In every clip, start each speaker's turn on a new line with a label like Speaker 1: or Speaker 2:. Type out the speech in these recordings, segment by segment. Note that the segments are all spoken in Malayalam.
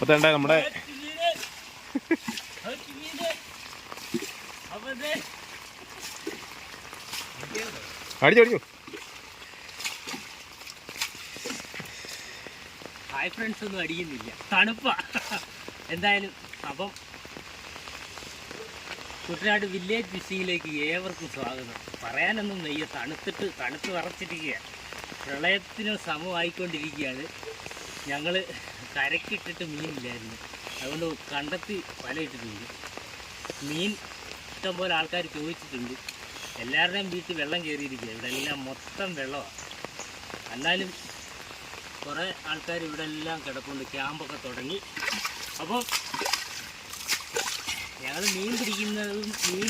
Speaker 1: തേണ്ട നമ്മുടെ അടിച്ചു.
Speaker 2: ഹായ് ഫ്രണ്ട്സ്, ഒന്നും അടിക്കുന്നില്ല, തണുപ്പാ. എന്തായാലും അപ്പം കുട്ടനാട് വില്ലേജ് ഫിഷിങ്ങിലേക്ക് ഏവർക്കും സ്വാഗതം. പറയാനൊന്നും നെയ്യ, തണുത്ത് വറച്ചിരിക്കുക, പ്രളയത്തിന് സമമായിക്കൊണ്ടിരിക്കുകയാണ്. ഞങ്ങൾ കരക്കിട്ടിട്ട് മീനില്ലായിരുന്നു, അതുകൊണ്ട് കണ്ടെത്തി വലയിട്ടിട്ടുണ്ട്. മീൻ ഇഷ്ടംപോലെ ആൾക്കാർ ചോദിച്ചിട്ടുണ്ട്. എല്ലാവരുടെയും വീട്ടിൽ വെള്ളം കയറിയിരിക്കുക, ഇവിടെ എല്ലാം മൊത്തം വെള്ളമാണ്. എന്നാലും കുറേ ആൾക്കാർ ഇവിടെ എല്ലാം കിടപ്പുണ്ട്, ക്യാമ്പൊക്കെ തുടങ്ങി. അപ്പോൾ ഞങ്ങൾ മീൻ പിടിക്കുന്നതും മീൻ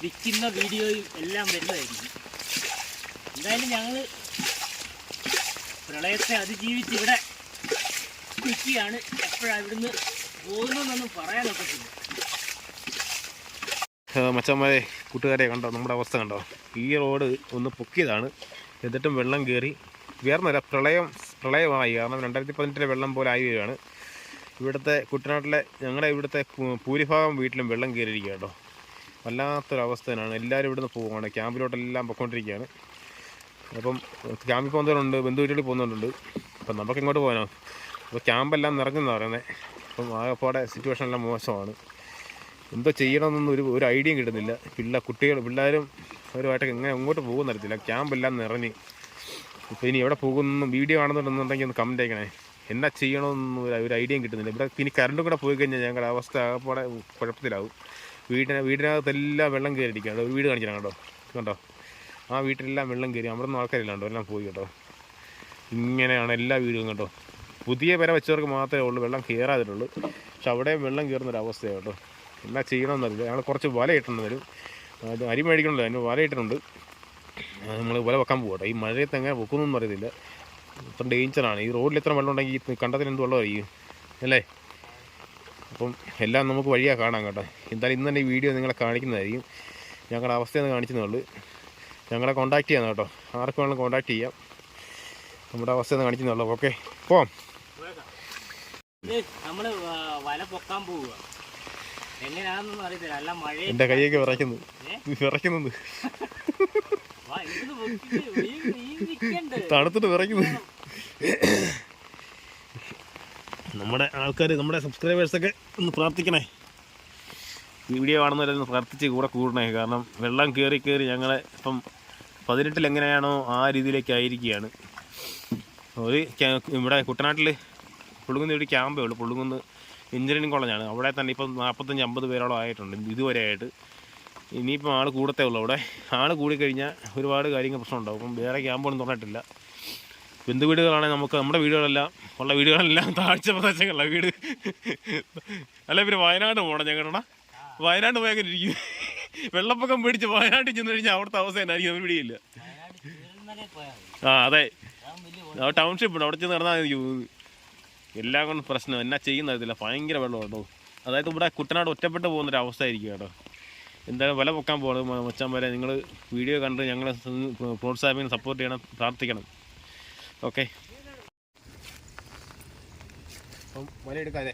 Speaker 2: വിൽക്കുന്ന വീഡിയോയും എല്ലാം വരുന്നതായിരിക്കും. എന്തായാലും ഞങ്ങൾ പ്രളയത്തെ അതിജീവിച്ച് ഇവിടെ നിൽക്കുകയാണ്. എപ്പോഴാണ് ഇവിടുന്ന് പോകുന്നതെന്നൊന്നും പറയാനൊക്കത്തില്ല.
Speaker 1: മച്ചന്മാരെ, കൂട്ടുകാരെ കണ്ടോ, നമ്മുടെ അവസ്ഥ കണ്ടോ? ഈ റോഡ് ഒന്ന് പൊക്കിയതാണ്, എന്നിട്ടും വെള്ളം കയറി വേർന്നല്ല, പ്രളയമായി. കാരണം 2018 വെള്ളം പോലെ ആയി വരികയാണ്. ഇവിടുത്തെ കുട്ടനാട്ടിലെ ഞങ്ങളുടെ ഇവിടുത്തെ ഭൂരിഭാഗം വീട്ടിലും വെള്ളം കയറിയിരിക്കുക കേട്ടോ. വല്ലാത്തൊരവസ്ഥ തന്നെയാണ്. എല്ലാവരും ഇവിടുന്ന് പോവുകയാണ്, ക്യാമ്പിലോട്ടെല്ലാം പൊയ്ക്കൊണ്ടിരിക്കുകയാണ്. അപ്പം ക്യാമ്പിൽ പോകുന്നവരുണ്ട്, ബന്ധുവീടുകളിൽ പോകുന്നവരുണ്ട്. അപ്പം നമുക്ക് ഇങ്ങോട്ട് പോകാനോ? അപ്പോൾ ക്യാമ്പെല്ലാം നിറഞ്ഞെന്നാണ് പറയുന്നത്. അപ്പം ആകെപ്പാടെ സിറ്റുവേഷനെല്ലാം മോശമാണ്. എന്തോ ചെയ്യണമെന്നൊന്നും ഒരു ഐഡിയയും കിട്ടുന്നില്ല. പിള്ളേരും അവരുമായിട്ട് എങ്ങനെ അങ്ങോട്ട് പോകുന്നറിയത്തില്ല. ക്യാമ്പെല്ലാം നിറഞ്ഞ്. ഇപ്പോൾ ഇനി എവിടെ പോകുന്നു വീഡിയോ കാണുന്നുണ്ടെന്നുണ്ടെങ്കിൽ ഒന്ന് കമൻറ്റ് അയക്കണേ. എന്നാ ചെയ്യണമെന്നൊന്നും ഒരു ഐഡിയയും കിട്ടുന്നില്ല. ഇവിടെ ഇനി കറണ്ടും കൂടെ പോയി കഴിഞ്ഞാൽ ഞങ്ങളുടെ അവസ്ഥ ആകെപ്പാടെ കുഴപ്പത്തിലാവും. വീടിനകത്തെല്ലാം വെള്ളം കയറിയിരിക്കുകയാണ്. ഒരു വീട് കാണിക്കണം കണ്ടോ. ആ വീട്ടിലെല്ലാം വെള്ളം കയറി, അവിടെ നിന്ന് ആൾക്കാരില്ലാണ്ടോ, എല്ലാം പോയി കേട്ടോ. ഇങ്ങനെയാണ് എല്ലാ വീടും കേട്ടോ. പുതിയ പെര വെച്ചവർക്ക് മാത്രമേ ഉള്ളൂ വെള്ളം കയറാതിട്ടുള്ളൂ. പക്ഷെ അവിടെയും വെള്ളം കയറുന്നൊരവസ്ഥയാണ് കേട്ടോ. എന്നാ ചെയ്യണമെന്നറിയില്ല. ഞങ്ങൾ കുറച്ച് വല ഇട്ടുണ്ട് തരും, അത് അരി മേടിക്കണമല്ലോ, അതിന് വല ഇട്ടിട്ടുണ്ട്. നമ്മൾ വല വെക്കാൻ പോകട്ടെ. ഈ മഴയത്ത് എങ്ങനെ വെക്കുന്നൊന്നും അറിയത്തില്ല. ഇത്ര ഡേഞ്ചറാണ്. ഈ റോഡിൽ എത്ര വെള്ളം ഉണ്ടെങ്കിൽ കണ്ടത്തിന് എന്ത് വെള്ളമായിരിക്കും അല്ലേ? അപ്പം എല്ലാം നമുക്ക് വഴിയാണ് കാണാം കേട്ടോ. എന്തായാലും ഇന്ന് തന്നെ ഈ വീഡിയോ നിങ്ങളെ കാണിക്കുന്നതായിരിക്കും. ഞങ്ങളുടെ അവസ്ഥയൊന്ന് കാണിച്ചെന്നുള്ളൂ. ഞങ്ങളെ കോൺടാക്ട് ചെയ്യാം കേട്ടോ. ആർക്ക് വേണമെങ്കിലും കോൺടാക്ട് ചെയ്യാം. നമ്മുടെ അവസ്ഥയൊന്ന് കാണിക്കുന്നുള്ളൂ. ഓക്കെ, പോവാം.
Speaker 2: നമ്മൾ വല പൊക്കാൻ പോവുക. എങ്ങനെയാണെന്നൊന്നും അറിയത്തില്ല. അല്ല മഴ
Speaker 1: എൻ്റെ കൈയൊക്കെ വിറയ്ക്കുന്നുണ്ട്. തണുത്തിട്ട് വിറയ്ക്കുന്നു. നമ്മുടെ ആൾക്കാർ, നമ്മുടെ സബ്സ്ക്രൈബേഴ്സൊക്കെ ഒന്ന് പ്രാർത്ഥിക്കണേ. വീഡിയോ കാണുന്നവരൊന്ന് പ്രാർത്ഥിച്ച് കൂടെ കൂടണേ. കാരണം വെള്ളം കയറി ഞങ്ങളെ ഇപ്പം 18 എങ്ങനെയാണോ ആ രീതിയിലേക്കായിരിക്കുകയാണ്. ഇവിടെ കുട്ടനാട്ടിൽ പുളുങ്ങുന്ന ഒരു ക്യാമ്പേ ഉള്ളൂ. പുളുങ്ങുന്ന എഞ്ചിനീയറിംഗ് കോളേജാണ്. അവിടെ തന്നെ ഇപ്പം 45-50 പേരോളം ആയിട്ടുണ്ട് ഇതുവരെ ആയിട്ട്. ഇനിയിപ്പം ആൾ കൂടത്തേ ഉള്ളൂ. അവിടെ ആൾ കൂടിക്കഴിഞ്ഞാൽ ഒരുപാട് കാര്യങ്ങൾ പ്രശ്നം ഉണ്ടാവും. അപ്പം വേറെ ക്യാമ്പൊന്നും തുറന്നിട്ടില്ല. ബന്ധുവീടുകളാണെങ്കിൽ നമുക്ക് നമ്മുടെ വീടുകളെല്ലാം താഴ്ച പ്രദേശങ്ങളിലാണ് വീട്. അല്ല പിന്നെ വയനാട് പോകണം ഞങ്ങളുടെ. വയനാട് പോയാൽ ഇരിക്കും. വെള്ളപ്പൊക്കം പേടിച്ച് വയനാട്ടിൽ ചെന്ന് കഴിഞ്ഞാൽ അവിടുത്തെ അവസ്ഥ എന്നായിരിക്കും ഒരു പിടിയില്ല. അതെ, ടൗൺഷിപ്പ് ഉണ്ട്, അവിടെ ചെന്ന് കിടന്നാൽ എനിക്ക് തോന്നുന്നു. എല്ലാം കൊണ്ട് പ്രശ്നം. എന്നാ ചെയ്യുന്നറിയത്തില്ല. ഭയങ്കര വെള്ളമുണ്ടോ. അതായത് ഇവിടെ കുട്ടനാട് ഒറ്റപ്പെട്ട് പോകുന്നൊരവസ്ഥ ആയിരിക്കും കേട്ടോ. എന്തായാലും വില പൊക്കാൻ പോകുന്നത് മച്ചാൻ വരെ നിങ്ങൾ വീഡിയോ കണ്ട് ഞങ്ങളെ പ്രോത്സാഹിപ്പിക്കണം, സപ്പോർട്ട് ചെയ്യണം, പ്രാർത്ഥിക്കണം. ഓക്കെ, അപ്പം വലയെടുക്കാതെ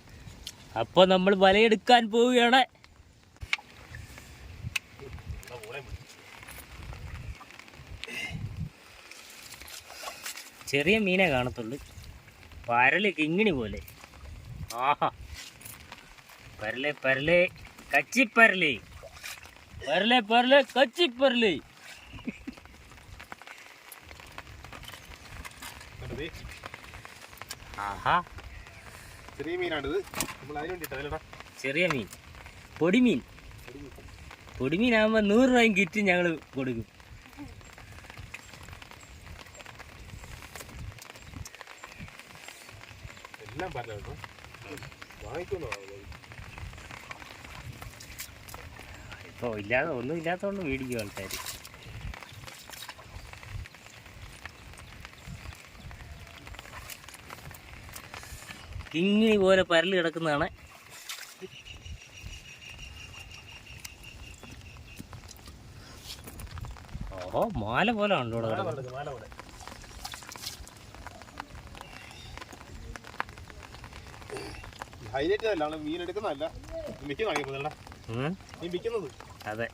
Speaker 2: അപ്പോൾ നമ്മൾ വലയെടുക്കാൻ പോവുകയാണ്. ചെറിയ മീനെ കാണത്തുള്ളൂ. പരല് കിങ്ങിണി പോലെ. ആഹാ, പരലേ കച്ചിപ്പരലേ, പരലേ കച്ചിപ്പരലേ. ആഹാ,
Speaker 1: ചെറിയ മീനാണിത്.
Speaker 2: ചെറിയ മീൻ, പൊടിമീനാകുമ്പോൾ 100 രൂപയും കിറ്റ് ഞങ്ങൾ കൊടുക്കും. ഇപ്പോൾ ഒന്നും ഇല്ലാത്തതുകൊണ്ട് മേടിക്കും ആൾക്കാർ. കിങ്ങിണി പോലെ പരല് കിടക്കുന്നതാണ്. ഓഹോ, മാല പോലെ ഉണ്ടോ ഇവിടെ?
Speaker 1: ഹൈലൈറ്റ് അല്ല, മീൻ എടുക്കുന്നതല്ല, വിൽക്കുന്നതാണ്. മീൻ വിൽക്കുന്നത്.
Speaker 2: അതെ,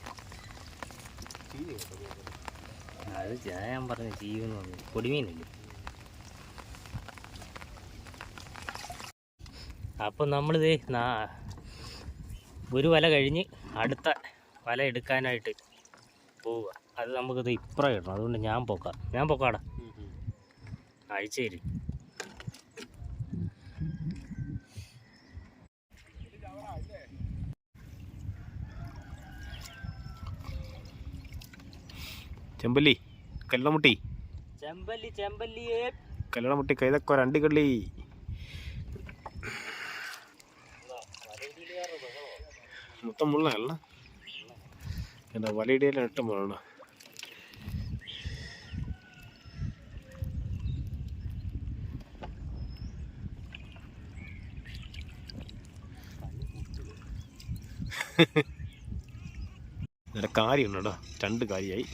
Speaker 2: അത് ഞാൻ പറഞ്ഞു ചെയ്യുന്നു. പൊടിമീനല്ലേ. അപ്പം നമ്മളിത് ഒരു വല കഴിഞ്ഞ് അടുത്ത വല എടുക്കാനായിട്ട് പോവുക. അത് നമുക്കിത് ഇപ്പുറം ഇടണം. അതുകൊണ്ട് ഞാൻ പൊക്കാടാ അഴിച്ചു തരും.
Speaker 1: ചെമ്പല്ലി, കല്ലമുട്ടി, കല്ലമുട്ടി, കൈതക്കോര, അണ്ടിക്കള്ളി. മൊത്തം മുള്ളല്ല, എന്താ വലയിടയിലാണ് ഇഷ്ടം പോലാണ്. നല്ല കാര്യമുണ്ട് കേട്ടോ, 2 കാര്യമായി.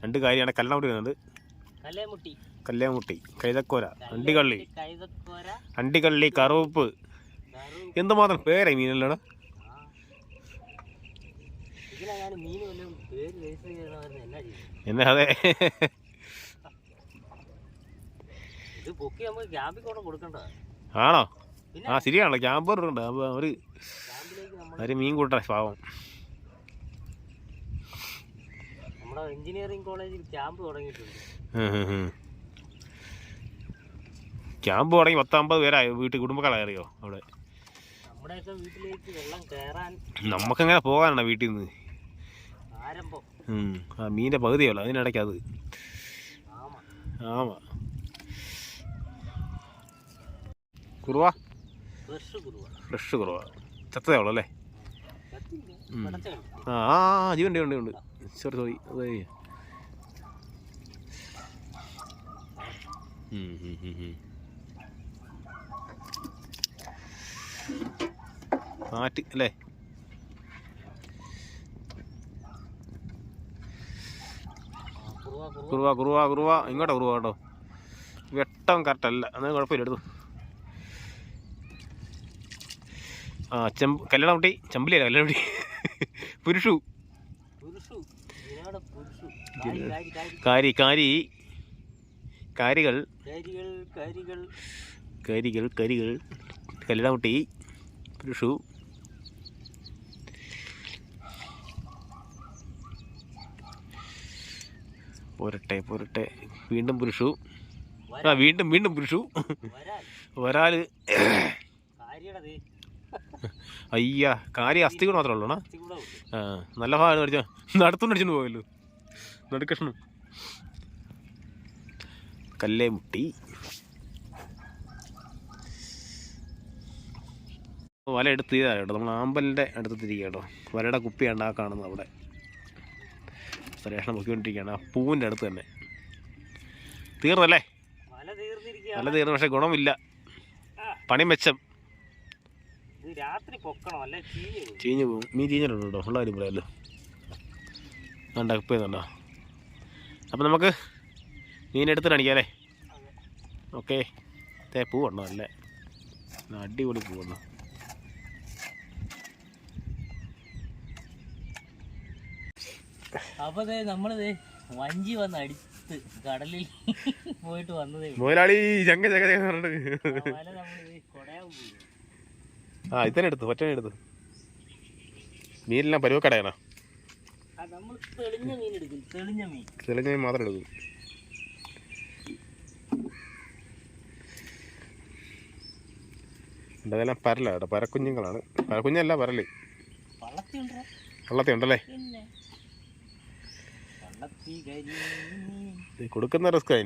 Speaker 1: 2 കാര്യമാണ്. കല്ലമുട്ടി വരുന്നത്, കല്ലേമുട്ടി, കൈതക്കോര, അണ്ടിക്കള്ളി, കറുപ്പ്. എന്തുമാത്രം പേരായി മീനല്ലോടാ. എന്നാ അതെ, ആണോ? ആ ശരിയാണല്ലോ, ക്യാമ്പ് ഉണ്ട്. അവര് മീൻ കൂട്ട പാവം.
Speaker 2: എഞ്ചിനീയറിംഗ് കോളേജിൽ ക്യാമ്പ് തുടങ്ങിയിട്ടുണ്ട്.
Speaker 1: ക്യാമ്പ് തുടങ്ങി 10-50 പേരായോ വീട്ടിൽ, കുടുംബക്കാരറിയോ അവിടെ?
Speaker 2: നമ്മുടെയൊക്കെ വീട്ടിലേക്ക് വെള്ളം കയറാൻ
Speaker 1: നമുക്കെങ്ങനെ പോകാനാണ് വീട്ടിൽ നിന്ന്
Speaker 2: ആരംഭം.
Speaker 1: ആ മീൻ്റെ പകുതിയല്ലോ അതിനിടയ്ക്ക് അത്. ആമാ കുറുവ, ഫ്രഷ് കുറുവ. ചത്തതേ ഉള്ളൂ അല്ലേ? ആ ജീവണ്ട് ഉണ്ട്. സോറി അതെ. മാറ്റ് അല്ലേ? കുറുവ ഇങ്ങോട്ടാ കുറുവ കേട്ടോ. വെട്ടം കറക്റ്റല്ല, എന്നാൽ കുഴപ്പമില്ല, എടുത്തു. ആ കല്ലടമുട്ടി, ചെമ്പലിയല്ല കല്ലടമുട്ടി, പുരുഷു, കാരികൾ, കല്ലടമുട്ടി, പുരുഷു. പോരട്ടെ, വീണ്ടും പുരുഷു. വീണ്ടും പുരുഷു. വരാല്. അയ്യ, കാരി അസ്ഥികൾ മാത്രമേ ഉള്ളൂ. ആ നല്ല ഭാഗം അടിച്ച നടത്തുകൊണ്ട് അടിച്ചോണ്ട് പോയല്ലോ, നടുക്കഷ്ണം. കല്ലേമുട്ടി. വല എടുത്തിതാ കേട്ടോ, നമ്മൾ ആമ്പലിൻ്റെ അടുത്തിരിക്കുക കേട്ടോ. വലയുടെ കുപ്പിയാണ് ആ കാണുന്നത് അവിടെ. സുരേഷണം പൊക്കിക്കൊണ്ടിരിക്കുകയാണ് ആ പൂവിൻ്റെ അടുത്ത് തന്നെ. തീർന്നല്ലേ? വല തീർന്നു, പക്ഷെ ഗുണമില്ല, പണി മെച്ചം. ചീഞ്ഞു പോകും. മീൻ ചീഞ്ഞിട്ടുണ്ട് കേട്ടോ, ഉള്ള കാര്യം പറയാമല്ലോ. ഉപ്പ് ചെയ്യുന്നുണ്ടോ? അപ്പം നമുക്ക് മീനെടുത്തിട്ട് അടിക്കാം അല്ലേ? ഓക്കെ. പൂവണ്ണോ അല്ലേ? അടിപൊളി പൂവണ്ണോ.
Speaker 2: അപ്പൊ നമ്മളിത് വഞ്ചി വന്ന് അടിച്ച് കടലിൽ പോയിട്ട് വന്നതേ.
Speaker 1: മുതലാളി ചങ്ക ആ ഇതന്നെ എടുത്തു, ഒറ്റ എടുത്തു. മീനെല്ലാം പരുവക്കടയാണോ?
Speaker 2: തെളിഞ്ഞ മീൻ
Speaker 1: മാത്രം എടുക്കും. ഇതെല്ലാം പരല കേട്ടോ, പരക്കുഞ്ഞുങ്ങളാണ്. പരക്കുഞ്ഞല്ല, പരല്. വള്ളത്തി ഉണ്ടല്ലേ? കൊടുക്കുന്ന റിസ്ക് ആയി.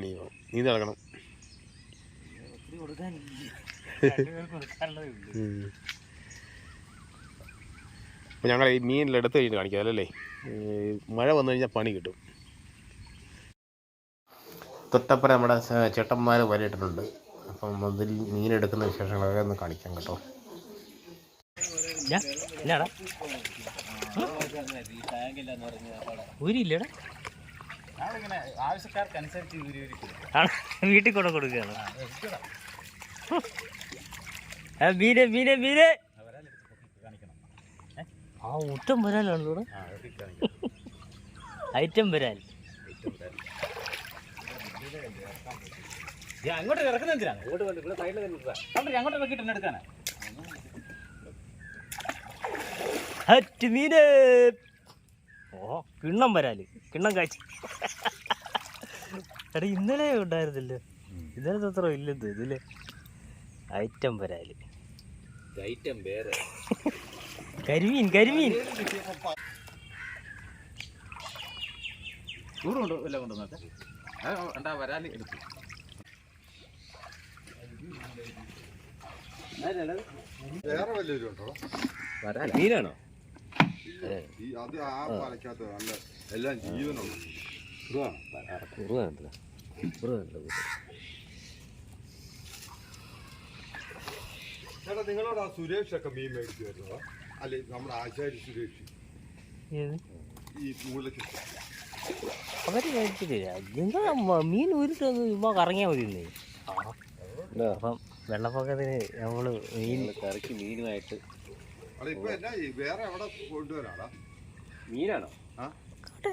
Speaker 1: നീ നടക്കണം. അപ്പോൾ ഞങ്ങൾ ഈ മീനിലെടുത്ത് കഴിഞ്ഞ് കാണിക്കാം അല്ലേ? മഴ വന്നു കഴിഞ്ഞാൽ പണി കിട്ടും. തൊട്ടപ്പുറം നമ്മുടെ ചേട്ടന്മാർ വലയിട്ടിട്ടുണ്ട്. അപ്പം അതിൽ മീനെടുക്കുന്ന വിശേഷങ്ങളൊക്കെ ഒന്ന് കാണിക്കാം കേട്ടോ.
Speaker 2: വീട്ടിൽ കൊണ്ട് കൊടുക്കുകയാണ്. മീനെ മീനെ മീനെ ആ ഒട്ടും വരാനാണല്ലോ ഐറ്റം വരാൻ.
Speaker 3: അങ്ങോട്ട് ഇറക്കുന്ന എന്തിനാണ്? ഇവിടെ സൈഡിൽ അങ്ങോട്ട് ഇറക്കിട്ട് എടുക്കാനാ.
Speaker 2: മീനെ ഓ കിണ്ണം വരാല്, കിണ്ണം കാച്ചി. എടാ ഇന്നലെ ഉണ്ടായിരുന്നില്ല, ഇന്നലത്തെ അത്ര ഇല്ലെന്ന് ഇതില് ഐറ്റം വരാല്.
Speaker 3: ഐറ്റം വേറെ
Speaker 2: കരിമീൻ കരിമീൻ
Speaker 3: ചൂടുണ്ടോ എല്ലാം കൊണ്ടുവന്നേ വരാല് എടുത്തു.
Speaker 4: വേറെ വല്ലവരും ഉണ്ടോ?
Speaker 3: മീനാണോ?
Speaker 4: അത് ആ പാലക്കകത്ത് നല്ല എല്ലാം ജീവനുള്ളൂ. ചേട്ടാ നിങ്ങളോട് ആ സുരേഷ് ഒക്കെ മീൻ മേടിച്ചു വരുന്നതാ? അല്ലെ നമ്മുടെ ആശാരി സുരേഷ് ഈ മൂലക്ക്
Speaker 2: അവര് കഴിച്ചിട്ടില്ല. നിങ്ങൾ മീൻ ഊരിട്ടൊന്ന് ചുമ്മാ കറങ്ങിയാൽ മതി. അപ്പം വെള്ളപ്പൊക്കത്തിന് നമ്മള് മീൻ
Speaker 3: കറിക്ക് മീനുമായിട്ട്.
Speaker 4: അല്ല ഇപ്പൊ എന്നാ വേറെ എവിടെ കൊണ്ടുവരാടാ?
Speaker 3: മീനാണോ?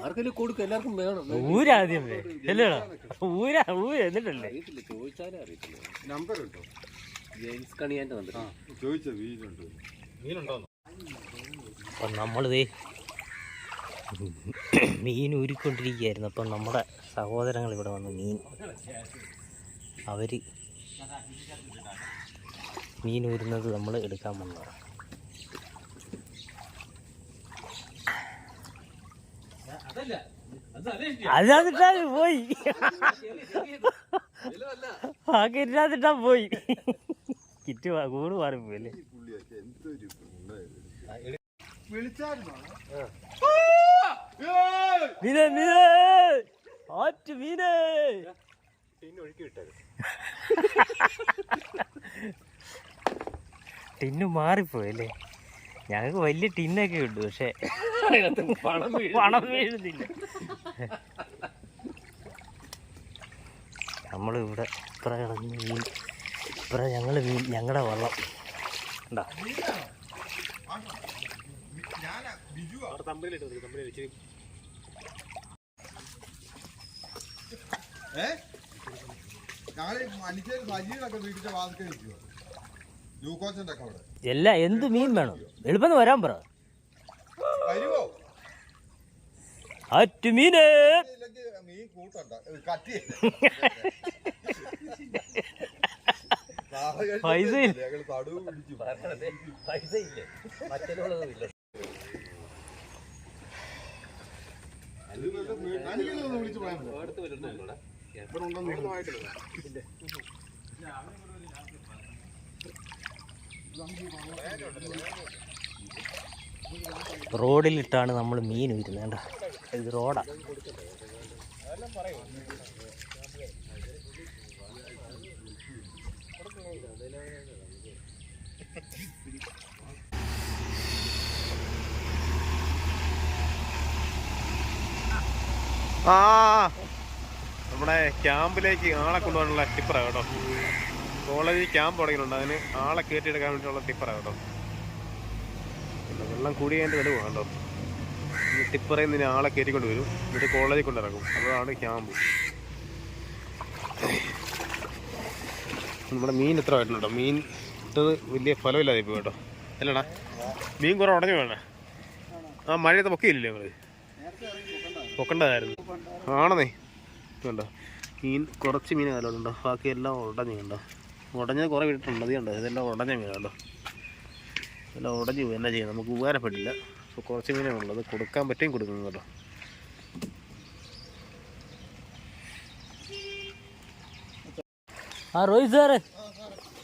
Speaker 3: ആർക്കെങ്കിലും കൊടുക്കും, എല്ലാവർക്കും വേണം.
Speaker 2: ഊരാദ്യം അല്ലേടാ, ഊരാ ഊര് എന്നിട്ടല്ലേ.
Speaker 3: അറിയത്തില്ല, ചോദിച്ചാലേ അറിയത്തില്ല.
Speaker 4: നമ്പർ ഉണ്ടോ?
Speaker 3: ജെയിംസ് കണിയാൻ്റെ വന്നിട്ട്
Speaker 4: ചോദിച്ച മീനുണ്ടോ?
Speaker 3: മീനുണ്ടോ?
Speaker 2: അപ്പം നമ്മളിതേ മീൻ ഊരിക്കൊണ്ടിരിക്കുകയായിരുന്നു. അപ്പം നമ്മുടെ സഹോദരങ്ങൾ ഇവിടെ വന്ന് അവർ മീൻ ഊരുന്നത് നമ്മൾ എടുക്കാൻ വന്നതാണ്. അതിനകത്തിട്ടാ പോയി, ആ കിറ്റിനകത്തിട്ടാ പോയി. കിറ്റ് കൂട് മാറിപ്പോയല്ലേ. മീനെ മീനെ ആറ്റ് മീനെ ടിന്ന് മാറിപ്പോയല്ലേ. ഞങ്ങൾക്ക് വലിയ ടിന്നൊക്കെ ഉണ്ട്, പക്ഷെ പണം വീഴുന്നില്ല. നമ്മളിവിടെ ഇത്ര കിടന്ന് മീൻ, ഇത്ര ഞങ്ങളുടെ വള്ളം ഉണ്ടോ. എല്ലാം എന്ത് മീൻ വേണം എളുപ്പം വരാൻ പറ. ആറ്റ് മീന് പൈസ ഇല്ലേ, മറ്റൊന്നുമില്ല. റോഡിലിട്ടാണ് നമ്മൾ മീൻ വരുന്നത്. വേണ്ട, ഇത് റോഡാ.
Speaker 1: ആ നമ്മുടെ ക്യാമ്പിലേക്ക് ആളെ കൊണ്ടുപോകാനുള്ള ടിപ്പറാണ് കേട്ടോ. കോളേജിൽ ക്യാമ്പ് തുടങ്ങിയിട്ടുണ്ട്, അതിന് ആളെ കയറ്റിയെടുക്കാൻ വേണ്ടിയിട്ടുള്ള ടിപ്പറാണ് കേട്ടോ. വെള്ളം കൂടിയതിൻ്റെ തെളിവ് കേട്ടോ. ഈ ടിപ്പറിൽ നിന്ന് ആളെ കയറ്റിക്കൊണ്ട് വരും, എന്നിട്ട് കോളേജിൽ കൊണ്ടിറങ്ങും. അതാണ് ക്യാമ്പ്. നമ്മുടെ മീൻ എത്ര ആയിട്ടുണ്ടോ? മീൻ ഇട്ടത് വലിയ ഫലമില്ലാതെ ഇപ്പോൾ കേട്ടോ. അല്ലടാ, മീൻ കുറേ ഉടഞ്ഞു വേണേ. ആ മഴയത്ത് പൊക്കിയില്ലേ ഞങ്ങൾ? പൊക്കണ്ടതായിരുന്നു ആണെന്നേ. കണ്ടോ മീൻ കുറച്ച് മീൻ കാലുണ്ടോ, ബാക്കി എല്ലാം ഉടഞ്ഞു. കണ്ടോ ഉടഞ്ഞത് കുറേ വീട്ടിട്ടുണ്ട്. അത് കണ്ടോ, ഇതെല്ലാം ഉടഞ്ഞ മീൻ കണ്ടോ, എല്ലാം ഉടഞ്ഞു പോയി. എന്നാ ചെയ്യാം, നമുക്ക് ഉപകാരപ്പെട്ടില്ല. അപ്പോൾ കുറച്ച് മീനേ ഉള്ളത്, കൊടുക്കാൻ പറ്റും കൊടുക്കുന്നു കേട്ടോ.
Speaker 2: हाँ रोहित सर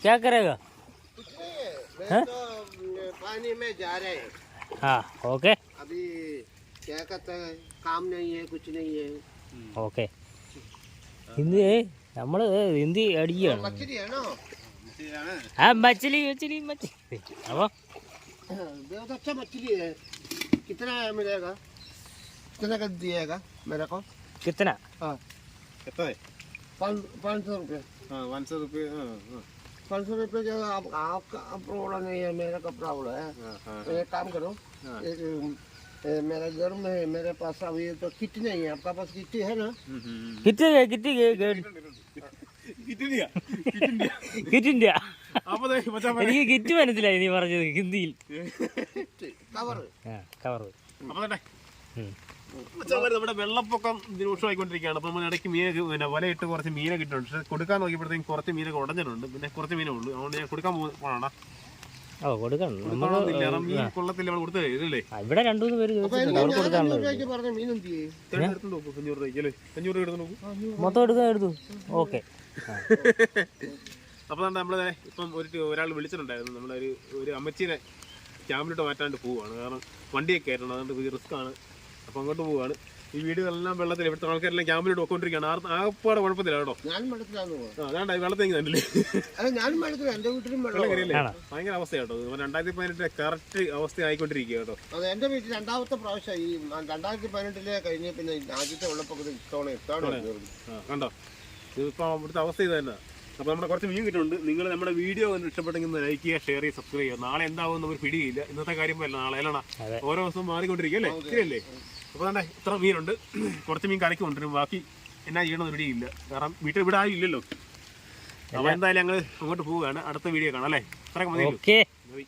Speaker 2: क्या करेगा?
Speaker 5: पानी में जा रहे हैं
Speaker 2: हाँ ओके
Speaker 5: अभी, क्या कहते हैं, काम नहीं है, कुछ नहीं है.
Speaker 2: ഓക്കെ. ഇന്ന് നമ്മൾ ഹിന്ദി അടിക്കുകയാണ്.
Speaker 5: मछली है ना,
Speaker 2: ആ മച്ചിലി മച്ചിലി മച്ചിലി. അപ്പോൾ
Speaker 5: बहुत अच्छा मछली है. कितना मिलेगा, कितना का दिएगा मेरे को?
Speaker 2: कितना
Speaker 1: എത്ര
Speaker 5: 500 रुपये।
Speaker 1: 500 रुपये
Speaker 5: 500 रुपये जो आपका प्रॉब्लम नहीं है, मेरा का प्रॉब्लम है। एक काम करो, मेरा घर में है, मेरे पास अभी तो किट नहीं है, आपका पास किट है ना?
Speaker 2: കിറ്റിന്റെ
Speaker 1: അപ്പോൾ ദേ മച്ചാൻ
Speaker 2: എനിക്ക് കിറ്റ് മനസ്സിലായി നീ പറഞ്ഞത് ഹിന്ദിയിൽ.
Speaker 5: कवर
Speaker 2: കവർ
Speaker 1: അപ്പോൾ തന്നെ മച്ചാന്മാർ നമ്മുടെ വെള്ളപ്പൊക്കം രൂക്ഷമായിക്കൊണ്ടിരിക്കുകയാണ്. അപ്പോൾ നമ്മൾ ഇടയ്ക്ക് മീനൊക്കെ പിന്നെ വലയിട്ട് കുറച്ച് മീനെ കിട്ടുന്നുണ്ട്. പക്ഷേ കൊടുക്കാൻ നോക്കിയപ്പോഴത്തേക്കും കുറച്ച് മീനൊക്കെ ഉടഞ്ഞിട്ടുണ്ട്. പിന്നെ കുറച്ച് മീനേ ഉള്ളൂ. അതുകൊണ്ട് ഞാൻ കൊടുക്കാൻ പോകണം.
Speaker 2: ഓ കൊടുക്കണം.
Speaker 1: മീൻ കൊള്ളത്തില്ല, നമ്മൾ കൊടുത്തേ ഇല്ലേ?
Speaker 2: ഇവിടെ 2-3 പേര് ചോദിച്ചിട്ടുണ്ട്, അവർക്ക് കൊടുക്കാനുള്ളത്.
Speaker 5: പറഞ്ഞ മീൻ എന്ത് ചെയ്യും?
Speaker 1: എടുത്ത് നോക്കൂ, 500 രൂപയ്ക്ക് അല്ലേ? 500 രൂപ എടുത്ത് നോക്കൂ.
Speaker 2: മൊത്തം എടുത്തു. ഓക്കെ.
Speaker 1: അപ്പോൾ തന്നെ നമ്മൾ ഇപ്പം ഒരാൾ വിളിച്ചിട്ടുണ്ടായിരുന്നു. നമ്മളൊരു അമ്മച്ചീനെ ക്യാമ്പിലോട്ട് മാറ്റാണ്ട് പോവുകയാണ്. കാരണം വണ്ടിയൊക്കെ ആയിരുന്നു, അതുകൊണ്ട് റിസ്ക് ആണ്. അപ്പോൾ അങ്ങോട്ട് പോവുകയാണ്. ഈ വീടുകളെല്ലാം വെള്ളത്തിൽ, ഇവിടുത്തെ ആൾക്കാരെല്ലാം ക്യാമ്പിലോട്ട് പോയിക്കൊണ്ടിരിക്കുകയാണ്. ആപ്പാടെ കുഴപ്പത്തില്ല കേട്ടോ.
Speaker 5: ഞാൻ വെള്ളത്തിലാന്ന് പോവാ.
Speaker 1: അതാണ്ട് വെള്ളത്തേക്ക് തന്നില്ലേ?
Speaker 5: അല്ല, ഞാൻ വെള്ളത്തില, എന്റെ വീട്ടിലും വെള്ളം
Speaker 1: കയറിയല്ലേ? ഭയങ്കര അവസ്ഥയാട്ടോ. 2018 കറക്റ്റ് അവസ്ഥ ആയിക്കൊണ്ടിരിക്കുക കേട്ടോ.
Speaker 5: അത് എന്റെ വീട്ടിൽ രണ്ടാമത്തെ പ്രാവശ്യം. ഈ 2018 കഴിഞ്ഞ് പിന്നെ ആദ്യത്തെ വെള്ളപ്പൊക്കത്തിൽ ഇത്തവണ
Speaker 1: കണ്ടോ, ഇതിപ്പോൾ ഇവിടുത്തെ അവസ്ഥ ഇത് തന്നെ. അപ്പോൾ നമ്മുടെ കുറച്ച് മീൻ കിട്ടുന്നുണ്ട്. നിങ്ങൾ നമ്മുടെ വീഡിയോ ഇഷ്ടപ്പെട്ടെങ്കിൽ ലൈക്ക് ചെയ്യുക, ഷെയർ ചെയ്യുക, സബ്സ്ക്രൈബ് ചെയ്യുക. നാളെ എന്താവും നമുക്ക് പിടിയില്ല. ഇന്നത്തെ കാര്യം അല്ല, നാളെ അല്ലണ ഓരോ ദിവസവും മാറിക്കൊണ്ടിരിക്കുക അല്ലേ? ശരിയല്ലേ? അപ്പോൾ തന്നെ ഇത്ര മീനുണ്ട്. കുറച്ച് മീൻ കരയ്ക്ക് കൊണ്ടുവരും. ബാക്കി എന്നാ ചെയ്യണമെന്ന് പിടിയില്ല. കാരണം ഇവിടെ ആരും ഇല്ലല്ലോ. അപ്പോൾ എന്തായാലും ഞങ്ങൾ അങ്ങോട്ട് പോവുകയാണ്. അടുത്ത വീഡിയോ കാണാം അല്ലേ? ഇത്രയൊക്കെ മതി.